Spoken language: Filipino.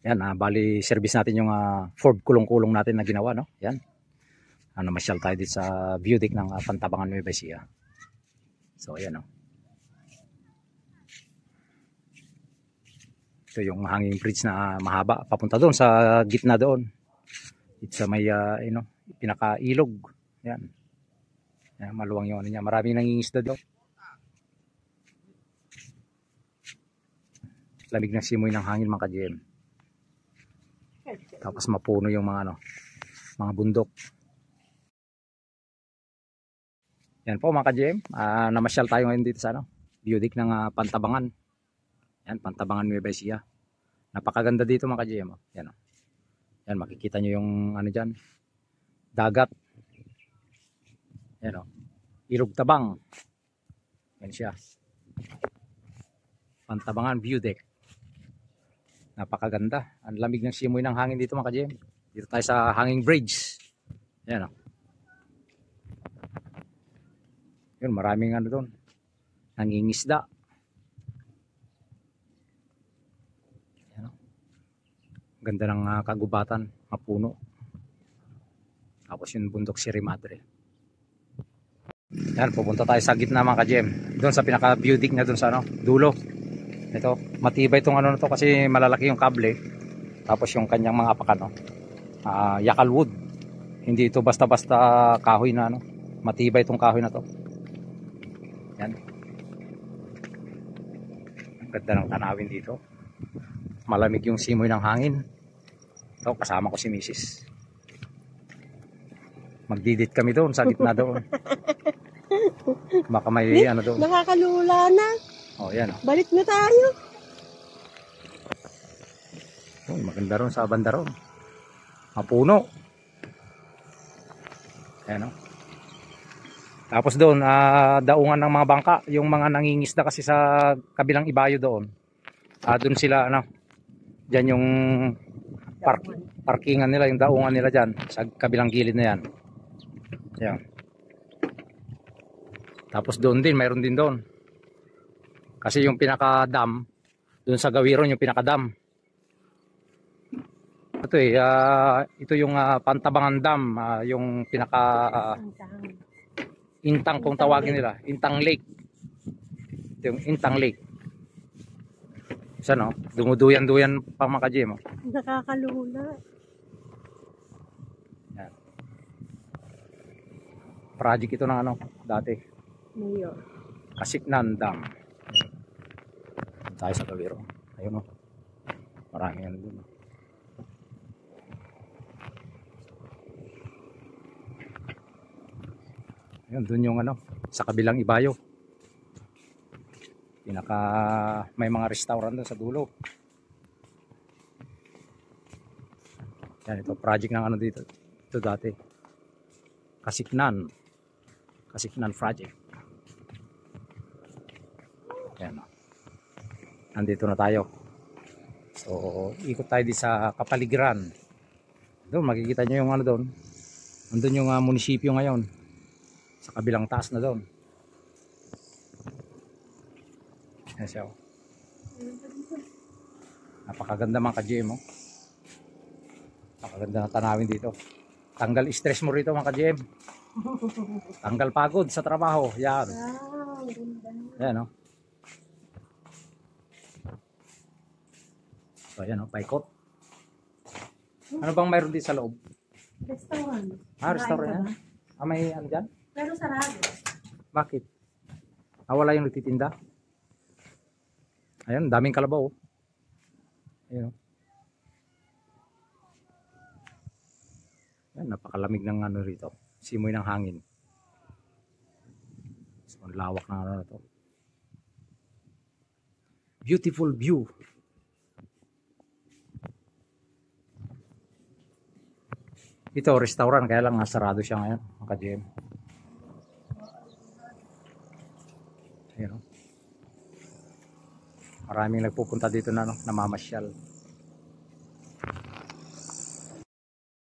Yan, bali service natin yung Ford kulong-kulong natin na ginawa, no? Yan. Namasyal tayo dito sa view deck ng Pantabangan Nueva Ecija. So, ayan, no? Ito yung hanging bridge na mahaba papunta doon sa gitna doon. Dito sa may pinaka-ilog. Yan. Yan, maluwang yung ano niya. Maraming nangingisda doon. Lamig ng simoy ng hangin mga ka-GM. Tapos mapuno yung mga mga bundok. Yan po mga ka-GM, namasyal tayo ngayon dito sa view deck ng Pantabangan. Yan, Pantabangan Nueva Ecija. Napakaganda dito mga ka-GM. Yan, yan, makikita nyo yung diyan, dagat. Yan, Ilog Tabang. Yan siya. Pantabangan view deck. Napakaganda. Ang lamig ng simoy ng hangin dito mga ka-GM. Dito tayo sa hanging bridge. Yan, Yun, maraming doon. Nangingisda. Yan, ganda ng kagubatan, mapuno. Tapos yung bundok Sierra Madre. Yan, pupunta tayo sa gitna mga ka-GM. Doon sa pinaka view deck na doon sa dulo. Ito, matibay itong na to kasi malalaki yung kable. Tapos yung kanyang mga apakan, yakal wood. Hindi ito basta-basta kahoy na matibay itong kahoy na to. Yan. Ang ganda ng tanawin dito. Malamig yung simoy ng hangin. Ito, kasama ko si Mrs. Magdidit kami doon sa gitna doon. Baka may doon. Nakakalula na. Oh, yan. Balik na tayo. Oh, maganda ron sa banda ron. Mapuno. Ayan, Tapos doon, daungan ng mga bangka. Yung mga nangingisda kasi sa kabilang ibayo doon. Doon sila, dyan yung parkingan nila, yung daungan nila dyan. Sa kabilang gilid na yan. Ayan. Tapos doon din, mayroon din doon. Kasi yung pinaka-dam, doon sa Gawiron yung pinaka-dam. Ito ito yung Pantabangan Dam, yung pinaka Intang kung tawagin nila, Intang Lake. Ito yung Intang Lake. Isa dumuduyan-duyan pa mga ka-GM. Nakakalula. Yan. Project ito ng dati. Mayor. Kasiknan Dam. Tayo sa Gawiron. Ayun marami yan doon. Ayun, doon yung sa kabilang ibayo. May mga restaurant doon sa dulo. Yan, ito project ng dito. Ito dati. Kasiknan project. Yan, nandito na tayo. So, ikot tayo di sa kapaligiran. Doon, makikita nyo yung doon. Nandun yung munisipyo ngayon. Sa kabilang taas na doon. Yan siya. Napakaganda mga ka-GM. Napakaganda na tanawin dito. Tanggal stress mo rito mga ka-GM. Tanggal pagod sa trabaho. Yan. Yan So ayan paikot. Ano bang mayroon dito sa loob? Restaurant. Restaurant yan? May dyan? Pero sarado. Bakit? Wala yung nagtitinda? Ayun, daming kalabaw. Ayun. Yan, napakalamig ng rito. Simoy ng hangin. So, ang lawak ng na to. Beautiful view. Ito, restaurant, kaya lang sarado siya ngayon, mga ka-GM. Ayun. Maraming nagpupunta dito na namamasyal.